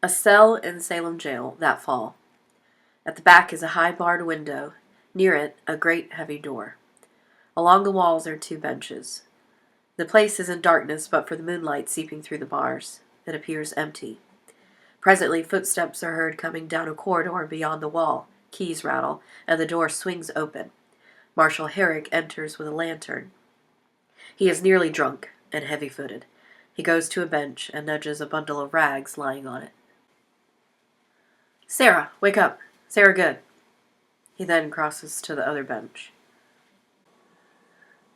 A cell in Salem jail that fall. At the back is a high barred window. Near it, a great heavy door. Along the walls are 2 benches. The place is in darkness, but for the moonlight seeping through the bars, it appears empty. Presently, footsteps are heard coming down a corridor beyond the wall. Keys rattle, and the door swings open. Marshal Herrick enters with a lantern. He is nearly drunk and heavy-footed. He goes to a bench and nudges a bundle of rags lying on it. "Sarah, wake up. Sarah Good." He then crosses to the other bench.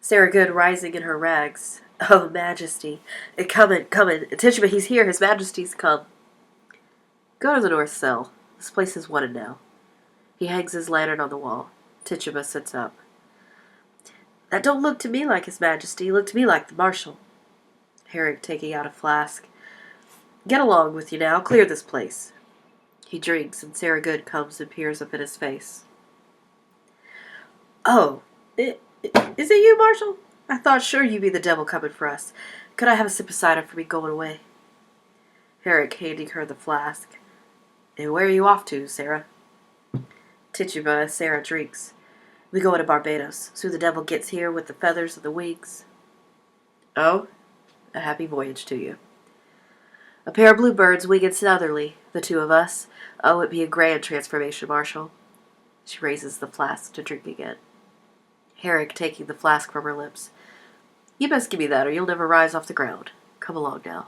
Sarah Good, rising in her rags. "Oh, Majesty. Come in. Tituba, he's here. His Majesty's come." "Go to the north cell. This place is wanted now." He hangs his lantern on the wall. Tituba sits up. "That don't look to me like His Majesty. Look to me like the Marshal." Herrick, taking out a flask. "Get along with you now. Clear this place." He drinks, and Sarah Good comes and peers up in his face. "Oh, is it you, Marshal? I thought sure you'd be the devil coming for us. Could I have a sip of cider for me going away?" Herrick, handing her the flask. "And where are you off to, Sarah?" Tituba, as Sarah drinks. "We go to Barbados. Soon the devil gets here with the feathers and the wings." "Oh? A happy voyage to you." "A pair of bluebirds winging southerly, the 2 of us. Oh, it'd be a grand transformation, Marshal." She raises the flask to drink again. Herrick, taking the flask from her lips. "You best give me that, or you'll never rise off the ground. Come along now."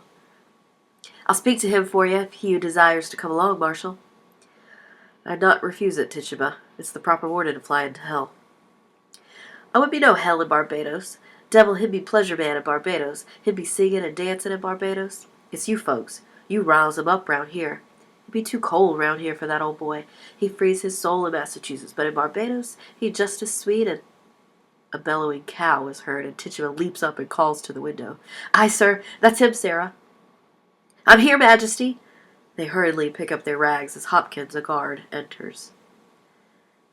"I'll speak to him for you, if he who desires to come along, Marshal." "I'd not refuse it, Tituba. It's the proper warning to fly into hell." "I would be no hell in Barbados. Devil, he'd be pleasure man in Barbados. He'd be singing and dancing in Barbados. It's you folks. You riles him up round here. It'd be too cold round here for that old boy. He'd freeze his soul in Massachusetts, but in Barbados he'd just as sweet and—" A bellowing cow is heard, and Tituba leaps up and calls to the window. "Aye, sir. That's him, Sarah." "I'm here, Majesty." They hurriedly pick up their rags as Hopkins, a guard, enters.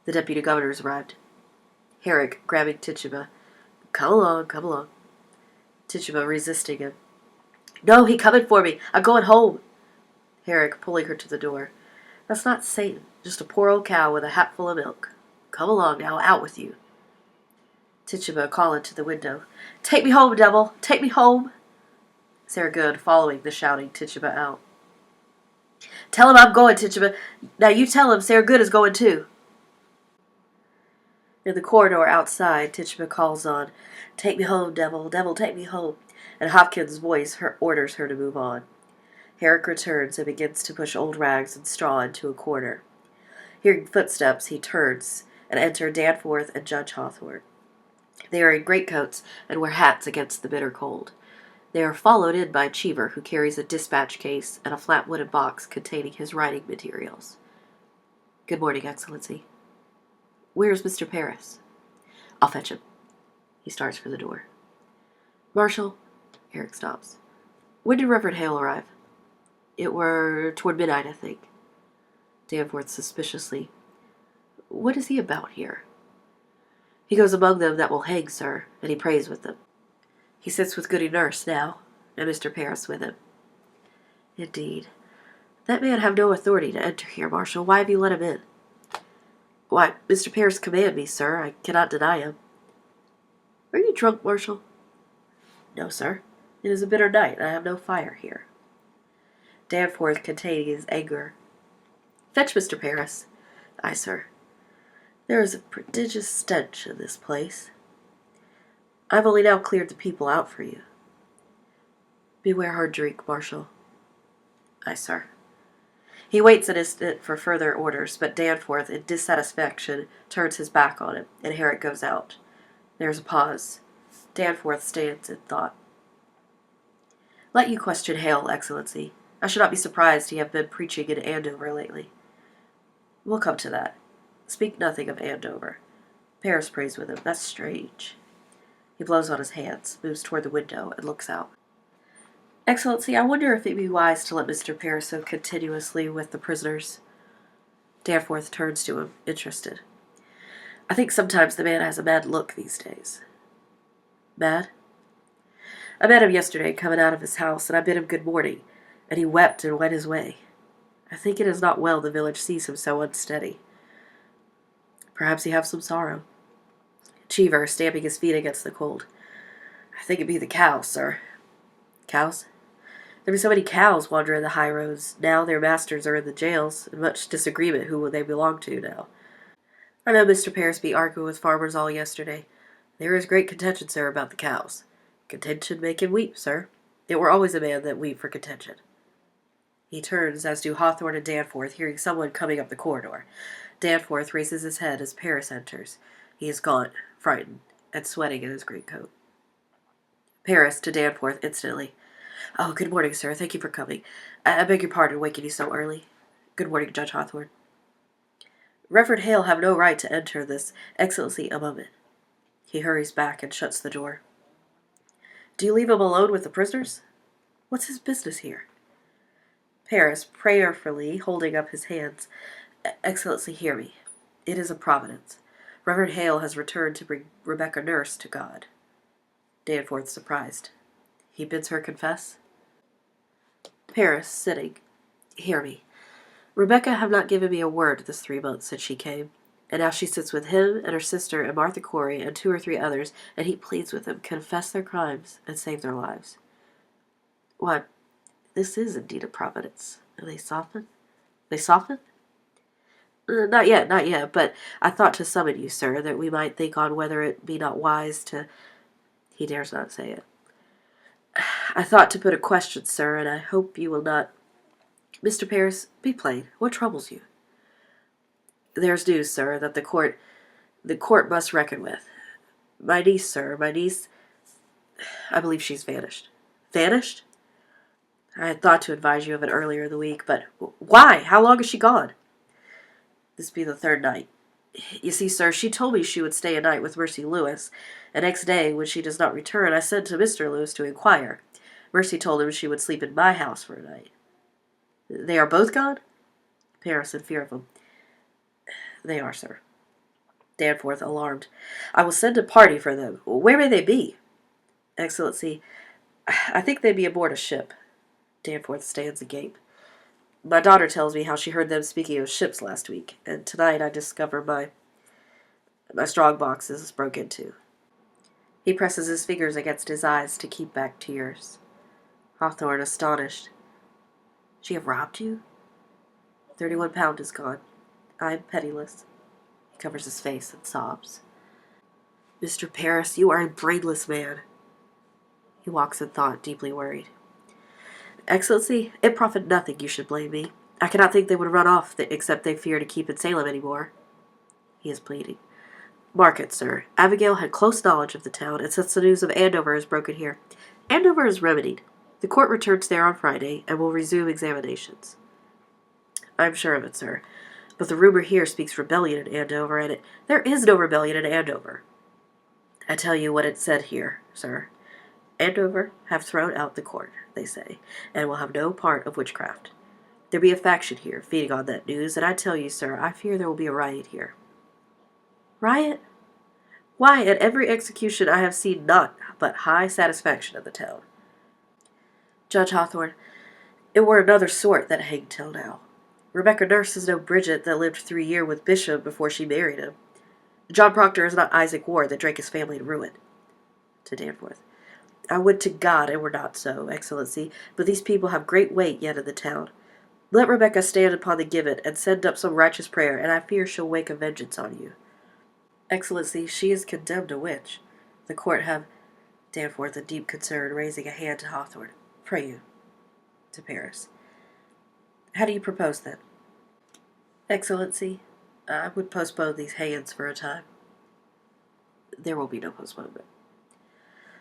The deputy governor's arrived. Herrick, grabbing Tituba. Come along. Tituba, resisting him. "No, he coming for me. I'm going home." Herrick, pulling her to the door. "That's not Satan. Just a poor old cow with a hat full of milk. Come along now. Out with you." Tituba, calling to the window. "Take me home, devil. Take me home." Sarah Good, following the shouting Tituba out. "Tell him I'm going, Tituba. Now you tell him Sarah Good is going too." In the corridor outside, Tituba calls on, "Take me home, devil, devil, take me home," and Hopkins' voice orders her to move on. Herrick returns and begins to push old rags and straw into a corner. Hearing footsteps, he turns and enter Danforth and Judge Hawthorne. They are in greatcoats and wear hats against the bitter cold. They are followed in by Cheever, who carries a dispatch case and a flat wooden box containing his writing materials. "Good morning, Excellency." "Where's Mr. Paris?" "I'll fetch him." He starts for the door. "Marshal," Herrick stops. "When did Reverend Hale arrive?" "It were toward midnight, I think." Danforth, suspiciously. "What is he about here?" "He goes among them that will hang, sir, and he prays with them. He sits with Goody Nurse now, and Mr. Paris with him." "Indeed. That man have no authority to enter here, Marshal. Why have you let him in?" "Why, Mr. Paris command me, sir. I cannot deny him." "Are you drunk, Marshal?" "No, sir. It is a bitter night, and I have no fire here." Danforth, containing his anger. "Fetch Mr. Paris." "Aye, sir." "There is a prodigious stench in this place." "I've only now cleared the people out for you." "Beware hard drink, Marshal." "Aye, sir." He waits an instant for further orders, but Danforth, in dissatisfaction, turns his back on him, and Herrick goes out. There is a pause. Danforth stands in thought. "Let you question Hale, Excellency. I should not be surprised he have been preaching in Andover lately." "We'll come to that. Speak nothing of Andover. Paris prays with him. That's strange." He blows on his hands, moves toward the window, and looks out. "Excellency, I wonder if it be wise to let Mr. Paris so continuously with the prisoners." Danforth turns to him, interested. "I think sometimes the man has a mad look these days." "Mad?" "I met him yesterday coming out of his house, and I bid him good morning, and he wept and went his way." I think it is not well the village sees him so unsteady. Perhaps he have some sorrow. Cheever, stamping his feet against the cold. I think it be the cows, sir. Cows? There be so many cows wandering the high roads. Now their masters are in the jails, and much disagreement who they belong to now. I know Mr. Parris be arguing with farmers all yesterday. There is great contention, sir, about the cows. Contention make him weep, sir. It were always a man that weep for contention. He turns, as do Hawthorne and Danforth, hearing someone coming up the corridor. Danforth raises his head as Parris enters. He is gaunt, frightened, and sweating in his greatcoat. Parris to Danforth instantly. Oh, good morning, sir. Thank you for coming. I beg your pardon waking you so early. Good morning, Judge Hawthorne. Reverend Hale have no right to enter this excellency a moment. He hurries back and shuts the door. Do you leave him alone with the prisoners? What's his business here? Parris, prayerfully holding up his hands. Excellency, hear me. It is a providence. Reverend Hale has returned to bring Rebecca Nurse to God. Danforth surprised. He bids her confess? Parris, sitting. Hear me. Rebecca have not given me a word this 3 months since she came, and now she sits with him and her sister and Martha Corey and 2 or 3 others, and he pleads with them, confess their crimes, and save their lives. Why, this is indeed a providence. And they soften? They soften? Not yet, but I thought to summon you, sir, that we might think on whether it be not wise to... He dares not say it. I thought to put a question, sir, and I hope you will not... Mr. Parris, be plain. What troubles you? There's news, sir, that the court must reckon with. My niece, sir, I believe she's vanished. Vanished? I had thought to advise you of it earlier in the week, but why? How long is she gone? This be the 3rd night. You see, sir, she told me she would stay a night with Mercy Lewis, and next day, when she does not return, I sent to Mr. Lewis to inquire. Mercy told him she would sleep in my house for a night. They are both gone? Parris, in fear of him. They are, sir. Danforth, alarmed. I will send a party for them. Where may they be? Excellency, I think they be aboard a ship. Danforth stands agape. My daughter tells me how she heard them speaking of ships last week, and tonight I discover my strong box is broke into. He presses his fingers against his eyes to keep back tears. Hawthorne, astonished. She have robbed you? 31 pound is gone. I am penniless. He covers his face and sobs. Mr. Parris, you are a brainless man. He walks in thought, deeply worried. Excellency, it profit nothing you should blame me. I cannot think they would run off except they fear to keep in Salem any more. He is pleading. Mark it, sir. Abigail had close knowledge of the town, and since the news of Andover is broken here, Andover is remedied. The court returns there on Friday, and will resume examinations. I am sure of it, sir. But the rumor here speaks rebellion in Andover, and there is no rebellion in Andover. I tell you what it said here, sir. Andover have thrown out the court, they say, and will have no part of witchcraft. There be a faction here, feeding on that news, and I tell you, sir, I fear there will be a riot here. Riot? Why, at every execution I have seen naught but high satisfaction in the town. Judge Hawthorne, it were another sort that hanged till now. Rebecca Nurse is no Bridget that lived 3 years with Bishop before she married him. John Proctor is not Isaac Ward that drank his family to ruin. To Danforth. I would to God it were not so, Excellency, but these people have great weight yet in the town. Let Rebecca stand upon the gibbet and send up some righteous prayer, and I fear she'll wake a vengeance on you. Excellency, she is condemned a witch. The court have... Danforth, in deep concern, raising a hand to Hawthorne. Pray you. To Parris. How do you propose, then? Excellency, I would postpone these hands for a time. There will be no postponement.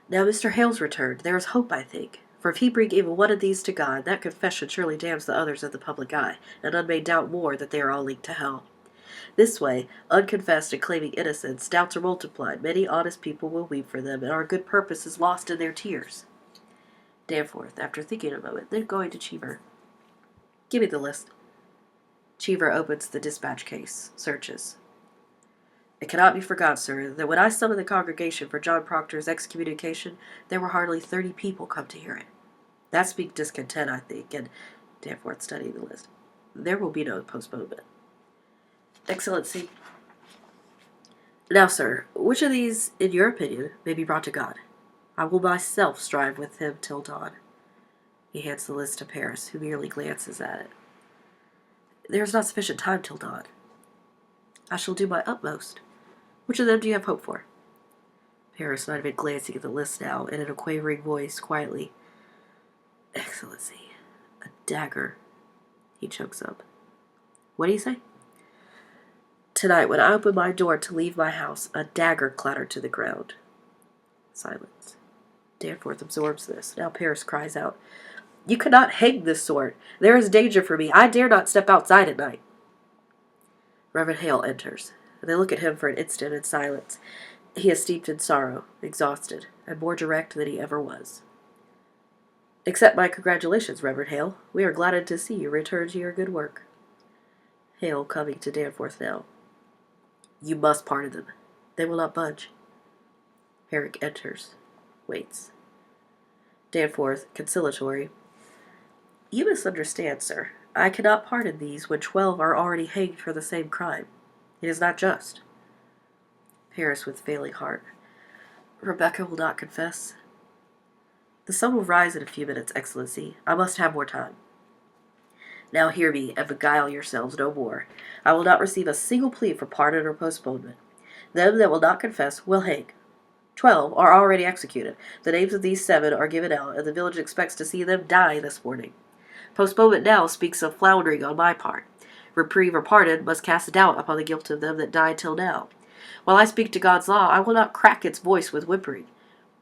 Now Mr. Hale's returned. There is hope, I think. For if he bring even one of these to God, that confession surely damns the others in the public eye, and none may doubt more that they are all linked to hell. This way, unconfessed and claiming innocence, doubts are multiplied. Many honest people will weep for them, and our good purpose is lost in their tears. Danforth, after thinking a moment, then going to Cheever. Give me the list. Cheever opens the dispatch case, searches. It cannot be forgot, sir, that when I summoned the congregation for John Proctor's excommunication, there were hardly 30 people come to hear it. That speaks discontent, I think, and Danforth studied the list. There will be no postponement. Excellency. Now, sir, which of these, in your opinion, may be brought to God? I will myself strive with him till dawn. He hands the list to Paris, who merely glances at it. There is not sufficient time till dawn. I shall do my utmost. Which of them do you have hope for? Paris, not even glancing at the list now, and in a quavering voice, quietly. Excellency, a dagger. He chokes up. What do you say? Tonight, when I opened my door to leave my house, a dagger clattered to the ground. Silence. Danforth absorbs this. Now Paris cries out, You cannot hang this sword. There is danger for me. I dare not step outside at night. Reverend Hale enters. They look at him for an instant in silence. He is steeped in sorrow, exhausted, and more direct than he ever was. Accept my congratulations, Reverend Hale. We are glad to see you return to your good work. Hale coming to Danforth now. You must pardon them. They will not budge. Herrick enters. Waits. Danforth, conciliatory. You misunderstand, sir. I cannot pardon these when 12 are already hanged for the same crime. It is not just. Paris with failing heart. Rebecca will not confess. The sun will rise in a few minutes, Excellency. I must have more time. Now hear me, and beguile yourselves no more. I will not receive a single plea for pardon or postponement. Them that will not confess will hang. 12 are already executed. The names of these 7 are given out, and the village expects to see them die this morning. Postponement now speaks of floundering on my part. Reprieve or pardon must cast doubt upon the guilt of them that died till now. While I speak to God's law, I will not crack its voice with whimpering.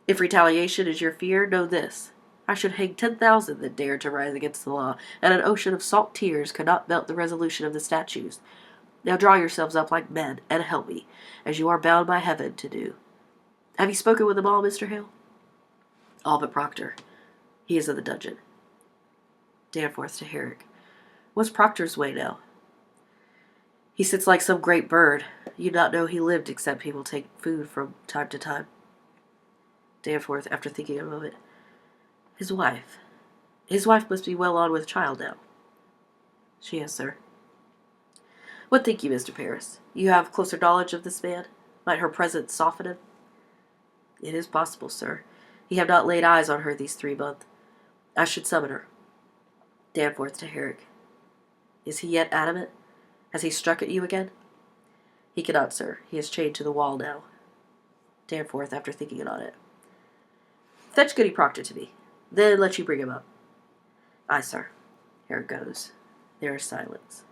If retaliation is your fear, know this. I should hang 10,000 that dared to rise against the law, and an ocean of salt tears could not melt the resolution of the statues. Now draw yourselves up like men, and help me, as you are bound by heaven to do. Have you spoken with them all, Mr. Hale? All but Proctor. He is in the dungeon. Danforth to Herrick. What's Proctor's way now? He sits like some great bird. You'd not know he lived except he will take food from time to time. Danforth, after thinking a moment. His wife. His wife must be well on with child now. She is, sir. What think you, Mr. Paris? You have closer knowledge of this man? Might her presence soften him? It is possible, sir. Ye have not laid eyes on her these 3 months. I should summon her. Danforth to Herrick. Is he yet adamant? Has he struck at you again? He cannot, sir. He is chained to the wall now. Danforth, after thinking on it. Fetch Goody Proctor to me. Then let you bring him up. Aye, sir. Here it goes. There is silence.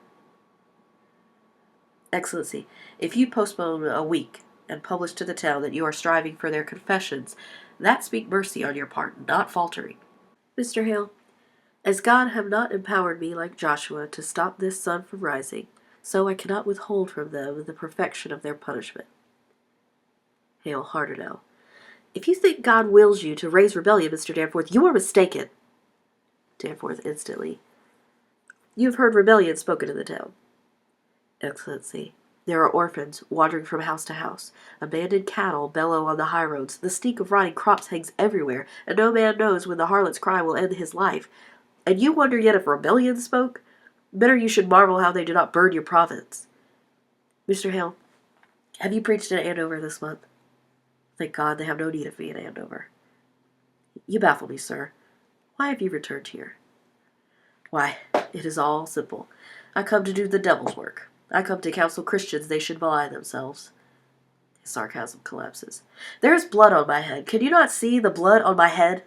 Excellency, if you postpone a week and publish to the town that you are striving for their confessions, that speak mercy on your part, not faltering. Mr. Hale, as God have not empowered me like Joshua to stop this sun from rising, so I cannot withhold from them the perfection of their punishment. Hale, harder now. If you think God wills you to raise rebellion, Mr. Danforth, you are mistaken. Danforth instantly. You have heard rebellion spoken in the town. Excellency, there are orphans wandering from house to house. Abandoned cattle bellow on the highroads. The stink of rotting crops hangs everywhere, and no man knows when the harlot's cry will end his life. And you wonder yet if rebellion spoke? Better you should marvel how they do not burn your province. Mr. Hale, have you preached in Andover this month? Thank God they have no need of me in Andover. You baffle me, sir. Why have you returned here? Why, it is all simple. I come to do the devil's work. I come to counsel Christians they should belie themselves. His sarcasm collapses. There is blood on my head. Can you not see the blood on my head?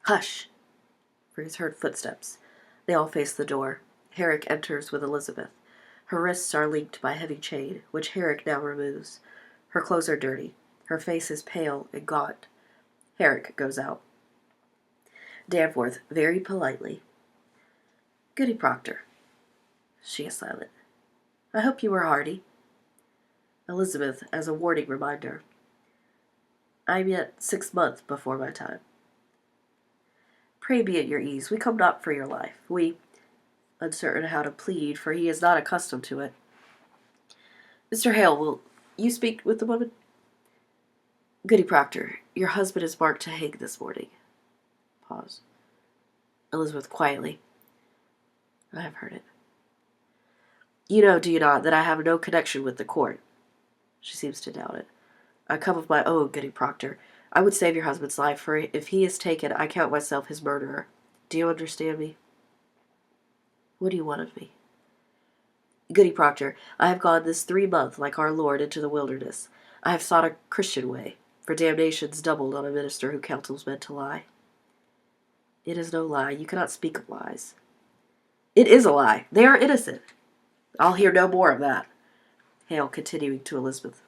Hush! For he's heard footsteps. They all face the door. Herrick enters with Elizabeth. Her wrists are linked by a heavy chain, which Herrick now removes. Her clothes are dirty. Her face is pale and gaunt. Herrick goes out. Danforth, very politely. Goody Proctor. She is silent. I hope you are hearty. Elizabeth, as a warning reminder. I am yet 6 months before my time. Pray be at your ease. We come not for your life. We, uncertain how to plead, for he is not accustomed to it. Mr. Hale, will you speak with the woman? Goody Proctor, your husband is marked to hang this morning. Pause. Elizabeth quietly. I have heard it. You know, do you not, that I have no connection with the court? She seems to doubt it. I come of my own, Goody Proctor. I would save your husband's life, for if he is taken, I count myself his murderer. Do you understand me? What do you want of me? Goody Proctor, I have gone this 3 month, like our Lord, into the wilderness. I have sought a Christian way, for damnation's doubled on a minister who counsels men to lie. It is no lie. You cannot speak of lies. It is a lie. They are innocent. I'll hear no more of that. Hale continuing to Elizabeth.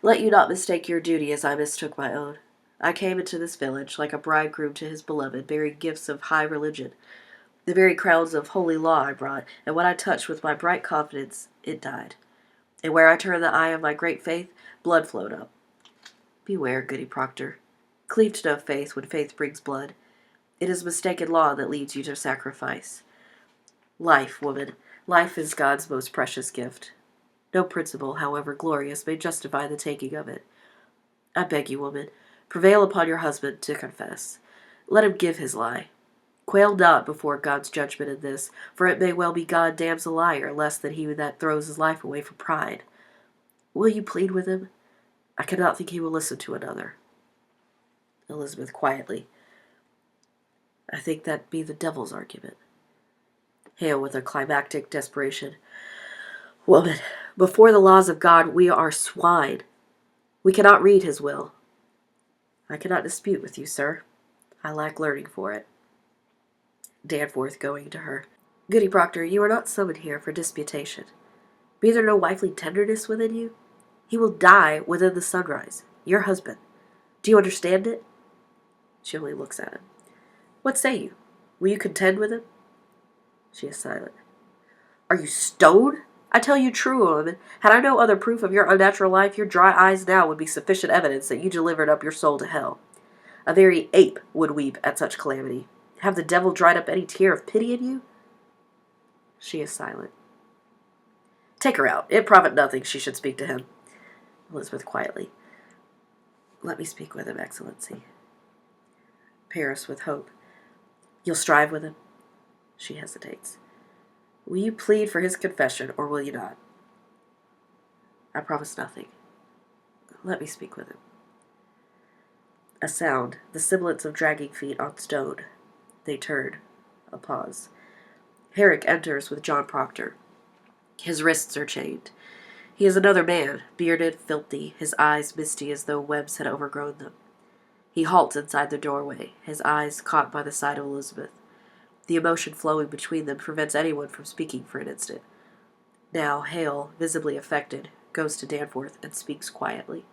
Let you not mistake your duty as I mistook my own. I came into this village, like a bridegroom to his beloved, bearing gifts of high religion. The very crowns of holy law I brought, and what I touched with my bright confidence, it died. And where I turned the eye of my great faith, blood flowed up. Beware, Goody Proctor. Cleave to no faith when faith brings blood. It is mistaken law that leads you to sacrifice. Life, woman, life is God's most precious gift. No principle, however glorious, may justify the taking of it. I beg you, woman, prevail upon your husband to confess. Let him give his lie. Quail not before God's judgment in this, for it may well be God damns a liar less than he that throws his life away for pride. Will you plead with him? I cannot think he will listen to another. Elizabeth quietly. I think that be the devil's argument. Hale with a climactic desperation. Woman, before the laws of God we are swine. We cannot read his will. I cannot dispute with you, sir. I lack learning for it. Danforth going to her. Goody Proctor, you are not summoned here for disputation. Be there no wifely tenderness within you? He will die within the sunrise. Your husband. Do you understand it? She only looks at him. What say you? Will you contend with him? She is silent. Are you stoned? I tell you true, woman. Had I no other proof of your unnatural life, your dry eyes now would be sufficient evidence that you delivered up your soul to hell. A very ape would weep at such calamity. Have the devil dried up any tear of pity in you? She is silent. Take her out. It profit nothing she should speak to him. Elizabeth quietly. Let me speak with him, Excellency. Paris with hope. You'll strive with him? She hesitates. Will you plead for his confession, or will you not? I promise nothing. Let me speak with him. A sound, the semblance of dragging feet on stone. They turn. A pause. Herrick enters with John Proctor. His wrists are chained. He is another man, bearded, filthy, his eyes misty as though webs had overgrown them. He halts inside the doorway, his eyes caught by the side of Elizabeth. The emotion flowing between them prevents anyone from speaking for an instant. Now Hale, visibly affected, goes to Danforth and speaks quietly.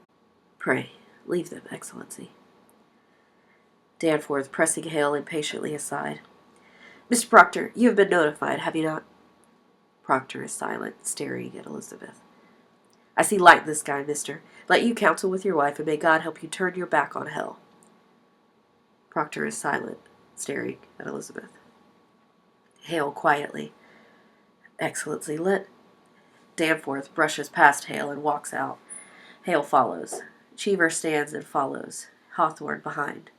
Pray, leave them, Excellency. Danforth, pressing Hale impatiently aside. Mr. Proctor, you have been notified, have you not? Proctor is silent, staring at Elizabeth. I see light in the sky, mister. Let you counsel with your wife, and may God help you turn your back on hell. Proctor is silent, staring at Elizabeth. Hale quietly. Excellency, let... Danforth brushes past Hale and walks out. Hale follows. Cheever stands and follows. Hawthorne behind.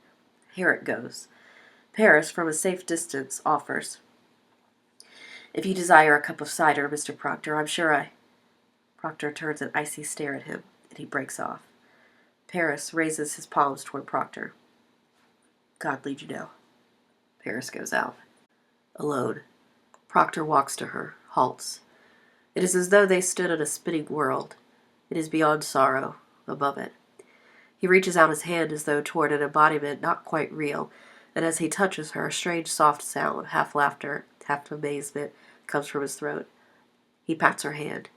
Herrick goes. Paris, from a safe distance, offers. If you desire a cup of cider, Mr. Proctor, I'm sure I... Proctor turns an icy stare at him, and he breaks off. Paris raises his palms toward Proctor. God lead you now. Paris goes out. Alone. Proctor walks to her, halts. It is as though they stood in a spinning world. It is beyond sorrow, above it. He reaches out his hand as though toward an embodiment not quite real, and as he touches her, a strange soft sound, half laughter, half amazement, comes from his throat. He pats her hand.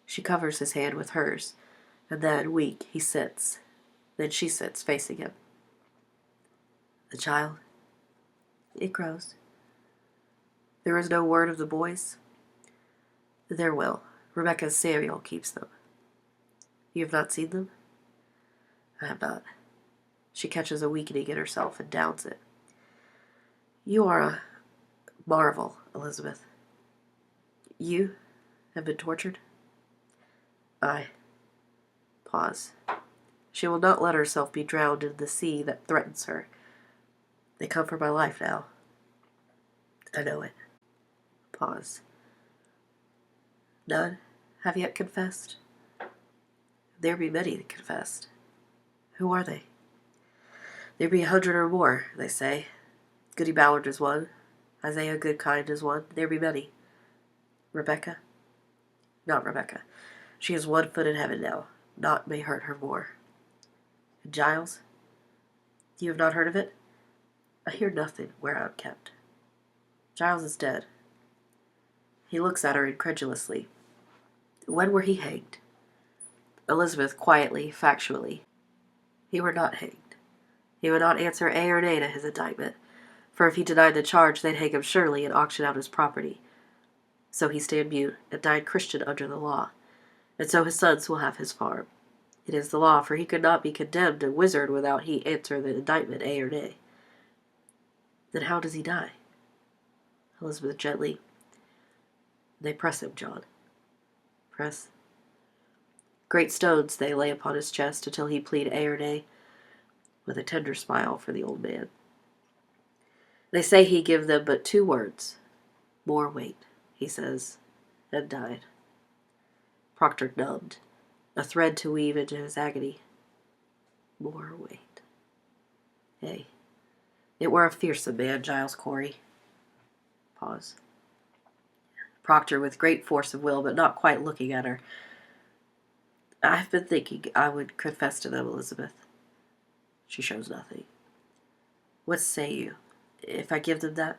She covers his hand with hers, and then, weak, he sits. Then she sits, facing him. The child? It grows. There is no word of the boys? There will. Rebecca's Samuel keeps them. You have not seen them? I have not. She catches a weakening in herself and downs it. You are a marvel, Elizabeth. You have been tortured? I. Pause. She will not let herself be drowned in the sea that threatens her. They come for my life now. I know it. Pause. None have yet confessed? There be many that confessed. Who are they? There be 100 or more, they say. Goody Ballard is one. Isaiah Goodkind is one. There be many. Rebecca? Not Rebecca. She has 1 foot in heaven now. Naught may hurt her more. And Giles? You have not heard of it? I hear nothing where I am kept. Giles is dead. He looks at her incredulously. When were he hanged? Elizabeth quietly, factually. He were not hanged. He would not answer A or nay to his indictment, for if he denied the charge, they'd hang him surely and auction out his property. So he stand mute, and died Christian under the law, and so his sons will have his farm. It is the law, for he could not be condemned a wizard without he answer the indictment A or nay. Then how does he die? Elizabeth gently. They press him, John. Press. Great stones they lay upon his chest until he plead A or nay, with a tender smile for the old man. They say he give them but 2 words. More weight, he says, and died. Proctor numbed, a thread to weave into his agony. More weight. Hey, it were a fearsome man, Giles Corey. Pause. Proctor with great force of will, but not quite looking at her. I've been thinking I would confess to them, Elizabeth. She shows nothing. What say you, if I give them that?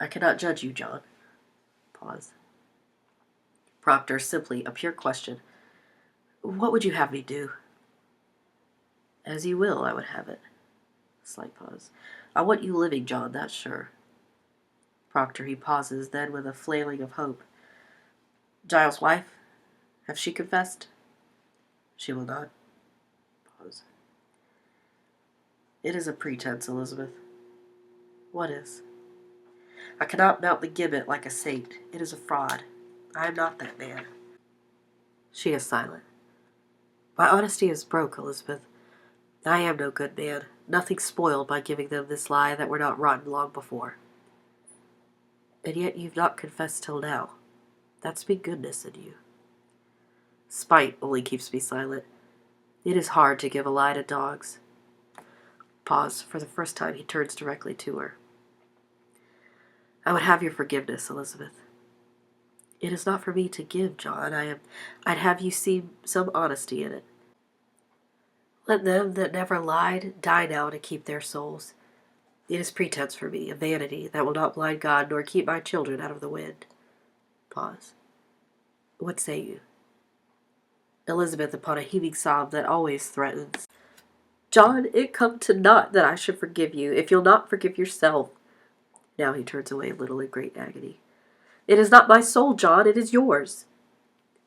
I cannot judge you, John. Pause. Proctor, simply a pure question. What would you have me do? As you will, I would have it. Slight pause. I want you living, John, that's sure. Proctor, he pauses, then with a flailing of hope. Giles' wife? Have she confessed? She will not. Pause. It is a pretense, Elizabeth. What is? I cannot mount the gibbet like a saint. It is a fraud. I am not that man. She is silent. My honesty is broke, Elizabeth. I am no good man. Nothing spoiled by giving them this lie that were not rotten long before. And yet you've not confessed till now. That's been goodness in you. Spite only keeps me silent. It is hard to give a lie to dogs. Pause. For the first time he turns directly to her. I would have your forgiveness, Elizabeth. It is not for me to give, John. I'd have you see some honesty in it. Let them that never lied die now to keep their souls. It is pretense for me, a vanity that will not blind God nor keep my children out of the wind. Pause. What say you? Elizabeth, upon a heaving sob that always threatens. John, it come to naught that I should forgive you, if you'll not forgive yourself. Now he turns away a little in great agony. It is not my soul, John, it is yours.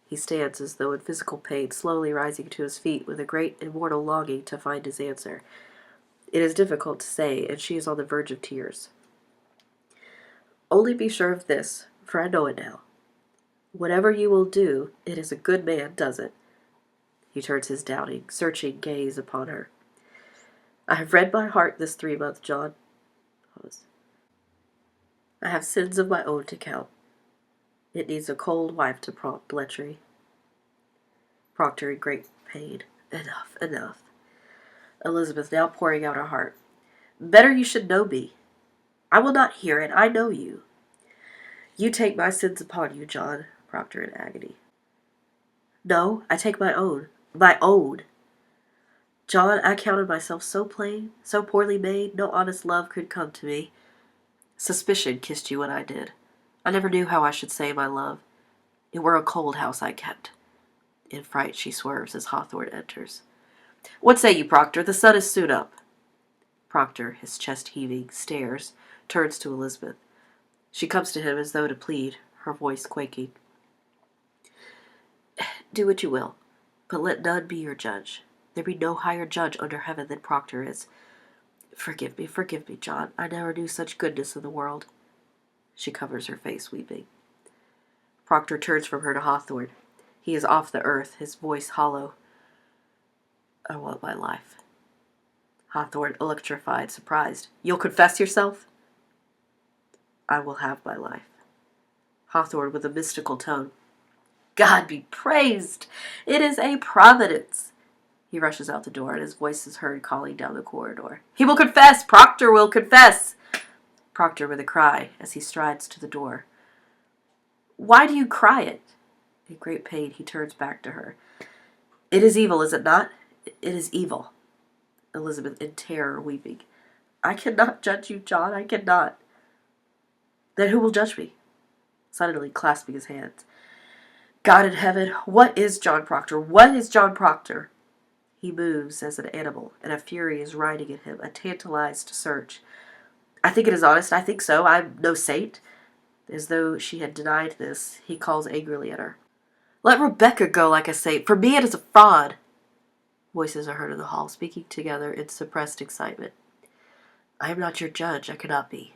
He stands as though in physical pain, slowly rising to his feet with a great immortal longing to find his answer. It is difficult to say, and she is on the verge of tears. Only be sure of this, for I know it now. Whatever you will do, it is a good man does it. He turns his doubting, searching gaze upon her. I have read my heart this 3 months, John. Pause. I have sins of my own to count. It needs a cold wife to prompt lechery. Proctor in great pain. Enough, enough. Elizabeth now pouring out her heart. Better you should know me. I will not hear it. I know you. You take my sins upon you, John. Proctor in agony. No, I take my own. My own. John, I counted myself so plain, so poorly made, no honest love could come to me. Suspicion kissed you when I did. I never knew how I should say my love. It were a cold house I kept. In fright she swerves as Hawthorne enters. What say you, Proctor? The sun is soon up. Proctor, his chest heaving, stares, turns to Elizabeth. She comes to him as though to plead, her voice quaking. Do what you will, but let none be your judge. There be no higher judge under heaven than Proctor is. Forgive me, John. I never knew such goodness in the world. She covers her face, weeping. Proctor turns from her to Hawthorne. He is off the earth, his voice hollow. I want my life. Hawthorne, electrified, surprised. You'll confess yourself? I will have my life. Hawthorne with a mystical tone. God be praised! It is a providence. He rushes out the door, and his voice is heard calling down the corridor. He will confess! Proctor will confess! Proctor with a cry as he strides to the door. Why do you cry it? In great pain, he turns back to her. It is evil, is it not? It is evil. Elizabeth in terror, weeping. I cannot judge you, John, I cannot. Then who will judge me? Suddenly clasping his hands. God in heaven, what is John Proctor? What is John Proctor? He moves as an animal, and a fury is riding in him, a tantalized search. I think it is honest, I think so. I'm no saint. As though she had denied this, he calls angrily at her. Let Rebecca go like a saint. For me it is a fraud. Voices are heard in the hall, speaking together in suppressed excitement. I am not your judge, I cannot be,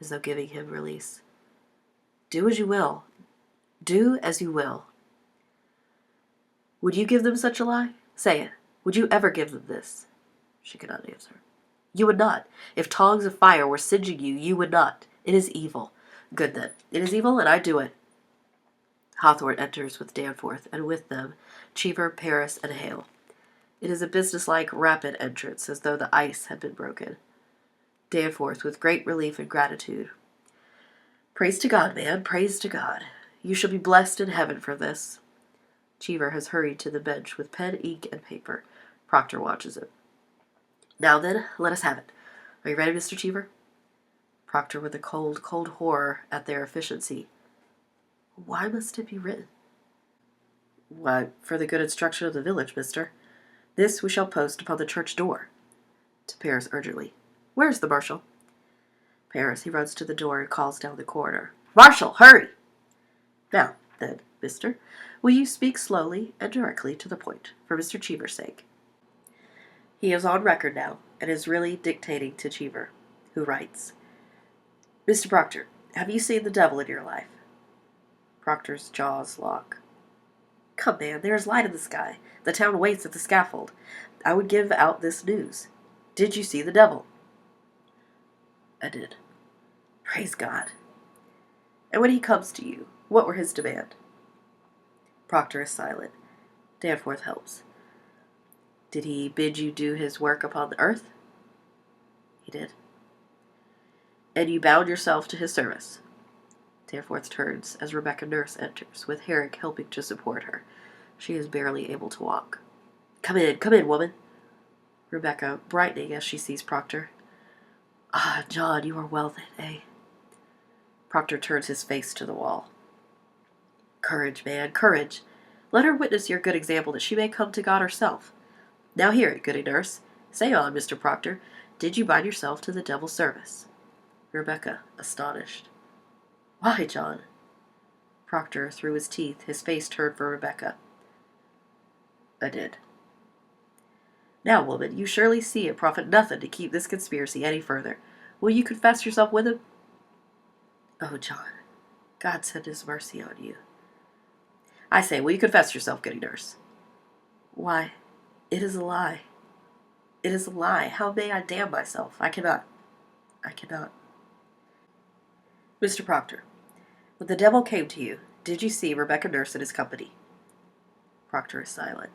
as though giving him release. Do as you will. Do as you will. Would you give them such a lie? Say it. Would you ever give them this? She could not answer. You would not. If tongs of fire were singeing you, you would not. It is evil. Good then. It is evil, and I do it. Hawthorne enters with Danforth, and with them Cheever, Paris, and Hale. It is a businesslike, rapid entrance, as though the ice had been broken. Danforth, with great relief and gratitude. Praise to God, man, praise to God. You shall be blessed in heaven for this. Cheever has hurried to the bench with pen, ink, and paper. Proctor watches it. Now then, let us have it. Are you ready, Mr. Cheever? Proctor with a cold, cold horror at their efficiency. Why must it be written? Why, for the good instruction of the village, mister. This we shall post upon the church door. To Paris urgently. Where is the marshal? Paris, he runs to the door and calls down the corridor. Marshal, hurry! Now, then, mister, will you speak slowly and directly to the point, for Mr. Cheever's sake? He is on record now, and is really dictating to Cheever, who writes, Mr. Proctor, have you seen the devil in your life? Proctor's jaws lock. Come, man, there is light in the sky. The town waits at the scaffold. I would give out this news. Did you see the devil? I did. Praise God. And when he comes to you, what were his demand? Proctor is silent. Danforth helps. Did he bid you do his work upon the earth? He did. And you bound yourself to his service? Danforth turns as Rebecca Nurse enters, with Herrick helping to support her. She is barely able to walk. Come in, woman. Rebecca, brightening as she sees Proctor. Ah, John, you are well then, eh? Proctor turns his face to the wall. Courage, man, courage. Let her witness your good example that she may come to God herself. Now hear it, goody nurse. Say on, Mr. Proctor. Did you bind yourself to the devil's service? Rebecca, astonished. Why, John? Proctor, through his teeth, his face turned for Rebecca. I did. Now, woman, you surely see it profit nothing to keep this conspiracy any further. Will you confess yourself with him? Oh, John, God send his mercy on you. I say, will you confess yourself, goody nurse? Why, it is a lie. It is a lie. How may I damn myself? I cannot. I cannot. Mr. Proctor, when the devil came to you, did you see Rebecca Nurse in his company? Proctor is silent.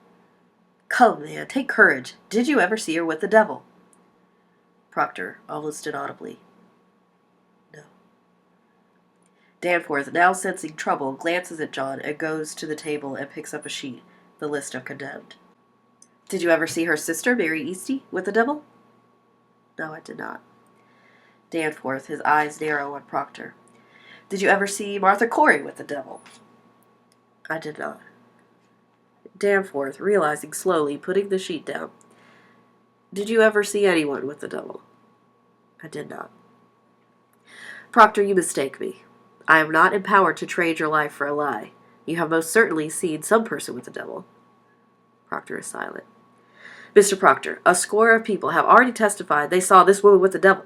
Come, man, take courage. Did you ever see her with the devil? Proctor, almost inaudibly. No. Danforth, now sensing trouble, glances at John and goes to the table and picks up a sheet, the list of condemned. Did you ever see her sister, Mary Easty, with the devil? No, I did not. Danforth, his eyes narrow on Proctor. Did you ever see Martha Corey with the devil? I did not. Danforth, realizing slowly, putting the sheet down. Did you ever see anyone with the devil? I did not. Proctor, you mistake me. I am not empowered to trade your life for a lie. You have most certainly seen some person with the devil. Proctor is silent. Mr. Proctor, a score of people have already testified they saw this woman with the devil.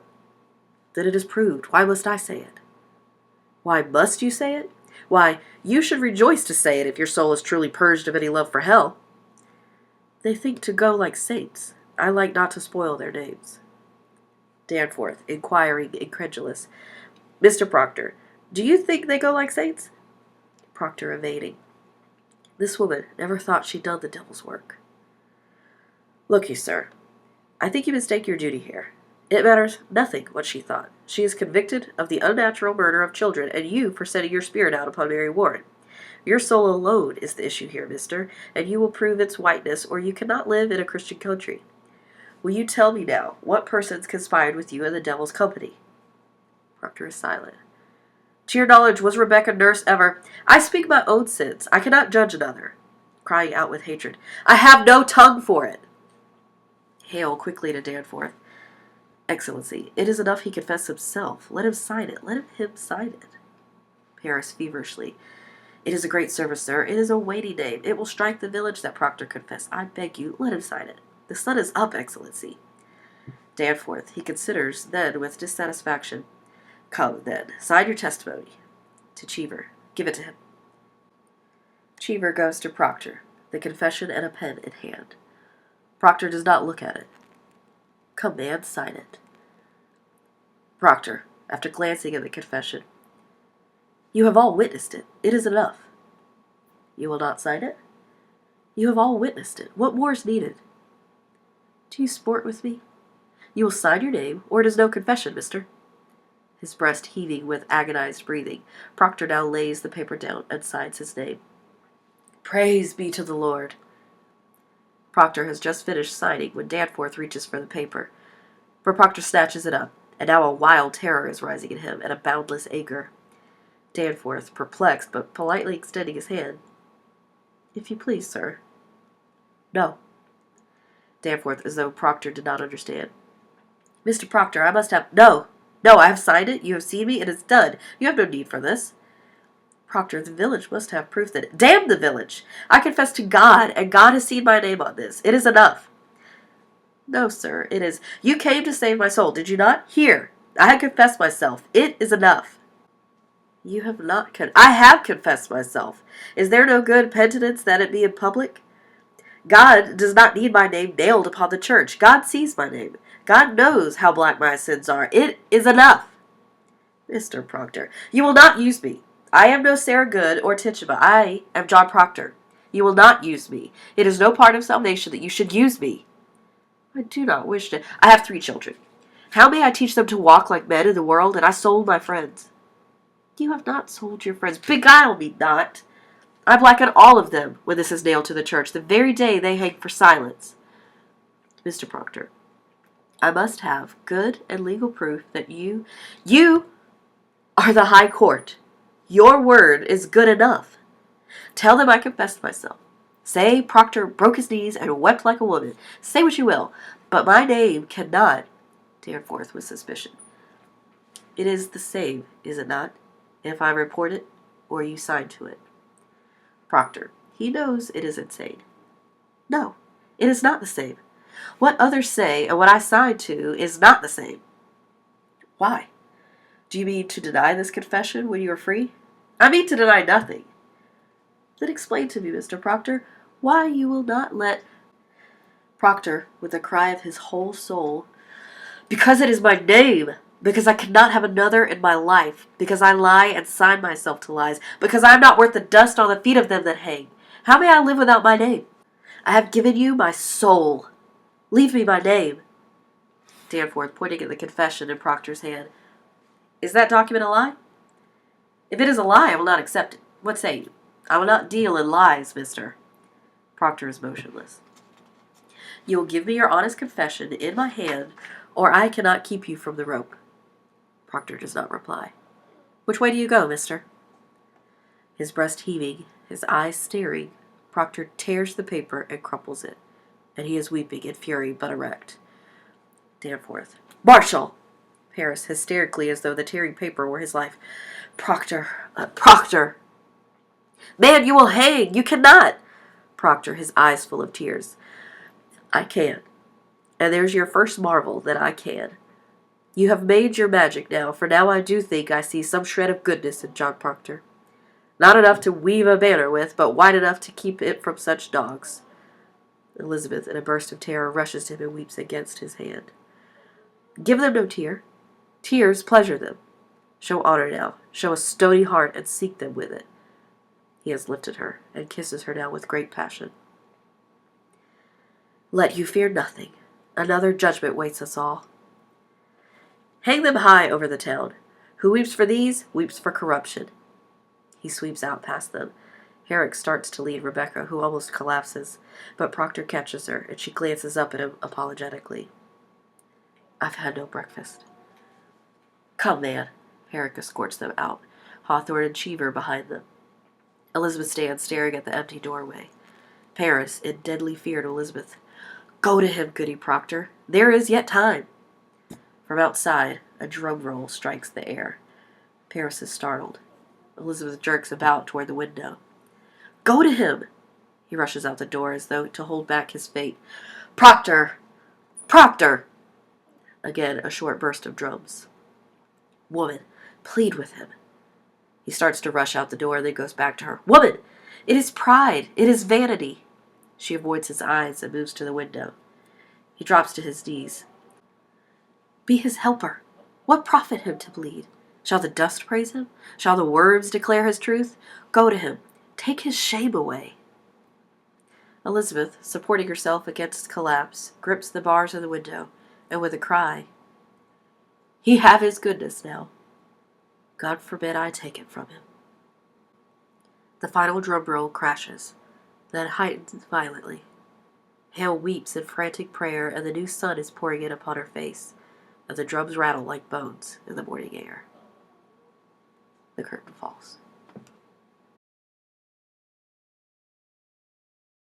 Then it is proved. Why must I say it? Why must you say it? Why, you should rejoice to say it if your soul is truly purged of any love for hell. They think to go like saints. I like not to spoil their names. Danforth, inquiring, incredulous. Mr. Proctor, Do you think they go like saints? Proctor evading. This woman never thought she'd done the devil's work. Look you, sir, I think you mistake your duty here. It matters nothing what she thought. She is convicted of the unnatural murder of children, and you for setting your spirit out upon Mary Warren. Your soul alone is the issue here, mister, and you will prove its whiteness, or you cannot live in a Christian country. Will you tell me now what persons conspired with you in the devil's company? Proctor is silent. To your knowledge, was Rebecca nurse ever? I speak my own sins. I cannot judge another. Crying out with hatred. I have no tongue for it. Hale quickly to Danforth. Excellency, it is enough he confess himself. Let him sign it. Let him sign it. Paris feverishly. It is a great service, sir. It is a weighty name. It will strike the village that Proctor confess. I beg you, let him sign it. The sun is up, Excellency. Danforth, he considers, then, with dissatisfaction. Come, then, sign your testimony. To Cheever. Give it to him. Cheever goes to Proctor, the confession and a pen in hand. Proctor does not look at it. Come, man, sign it. Proctor, after glancing at the confession. You have all witnessed it. It is enough. You will not sign it? You have all witnessed it. What more is needed? Do you sport with me? You will sign your name, or it is no confession, mister. His breast heaving with agonized breathing, Proctor now lays the paper down and signs his name. Praise be to the Lord. Proctor has just finished signing when Danforth reaches for the paper. But Proctor snatches it up, and now a wild terror is rising in him and a boundless anger. Danforth, perplexed, but politely extending his hand. If you please, sir. No. Danforth, as though Proctor did not understand. Mr. Proctor, I must have... No! No, I have signed it. You have seen me. It is done. You have no need for this. Proctor, the village must have proof that... Damn the village! I confess to God, and God has seen my name on this. It is enough. No, sir, it is... You came to save my soul, did you not? Here. I have confessed myself. It is enough. You have not I have confessed myself. Is there no good penitence that it be in public? God does not need my name nailed upon the church. God sees my name. God knows how black my sins are. It is enough. Mr. Proctor, you will not use me. I am no Sarah Good or Tituba. I am John Proctor. You will not use me. It is no part of salvation that you should use me. I do not wish to. I have 3 children. How may I teach them to walk like men in the world, and I sold my friends? You have not sold your friends. Beguile me not. I blacken all of them when this is nailed to the church, the very day they hang for silence. Mr. Proctor, I must have good and legal proof that you are the High Court. Your word is good enough. Tell them I confessed myself. Say Proctor broke his knees and wept like a woman. Say what you will, but my name cannot. Danforth with suspicion. It is the same, is it not? If I report it, or you sign to it. Proctor, he knows it is insane. No, it is not the same. What others say and what I sign to is not the same. Why? Do you mean to deny this confession when you are free? I mean to deny nothing. Then explain to me, Mr. Proctor, why you will not let... Proctor, with a cry of his whole soul, because it is my name! Because I cannot have another in my life, because I lie and sign myself to lies, because I am not worth the dust on the feet of them that hang. How may I live without my name? I have given you my soul. Leave me my name. Danforth, pointing at the confession in Proctor's hand. Is that document a lie? If it is a lie, I will not accept it. What say you? I will not deal in lies, mister. Proctor is motionless. You will give me your honest confession in my hand, or I cannot keep you from the rope. Proctor does not reply. Which way do you go, mister? His breast heaving, his eyes staring, Proctor tears the paper and crumples it, and he is weeping in fury but erect. Danforth. Marshal! Paris, hysterically as though the tearing paper were his life. Proctor! Proctor! Man, you will hang! You cannot! Proctor, his eyes full of tears. I can. And there's your first marvel that I can. You have made your magic now, for now I do think I see some shred of goodness in John Proctor. Not enough to weave a banner with, but wide enough to keep it from such dogs. Elizabeth, in a burst of terror, rushes to him and weeps against his hand. Give them no tear. Tears pleasure them. Show honor now. Show a stony heart and seek them with it. He has lifted her and kisses her now with great passion. Let you fear nothing. Another judgment waits us all. Hang them high over the town. Who weeps for these, weeps for corruption. He sweeps out past them. Herrick starts to lead Rebecca, who almost collapses, but Proctor catches her, and she glances up at him apologetically. I've had no breakfast. Come, man. Herrick escorts them out, Hawthorne and Cheever behind them. Elizabeth stands staring at the empty doorway. Paris, in deadly fear to Elizabeth. Go to him, goody Proctor. There is yet time. From outside, a drum roll strikes the air. Paris is startled. Elizabeth jerks about toward the window. Go to him! He rushes out the door as though to hold back his fate. Proctor! Proctor! Again, a short burst of drums. Woman, plead with him. He starts to rush out the door, then goes back to her. Woman! It is pride! It is vanity! She avoids his eyes and moves to the window. He drops to his knees. Be his helper. What profit him to bleed? Shall the dust praise him? Shall the worms declare his truth? Go to him. Take his shame away. Elizabeth, supporting herself against collapse, grips the bars of the window, and with a cry, He have his goodness now. God forbid I take it from him. The final drum roll crashes, then heightens violently. Hale weeps in frantic prayer, and the new sun is pouring in upon her face, and the drums rattle like bones in the morning air. The curtain falls.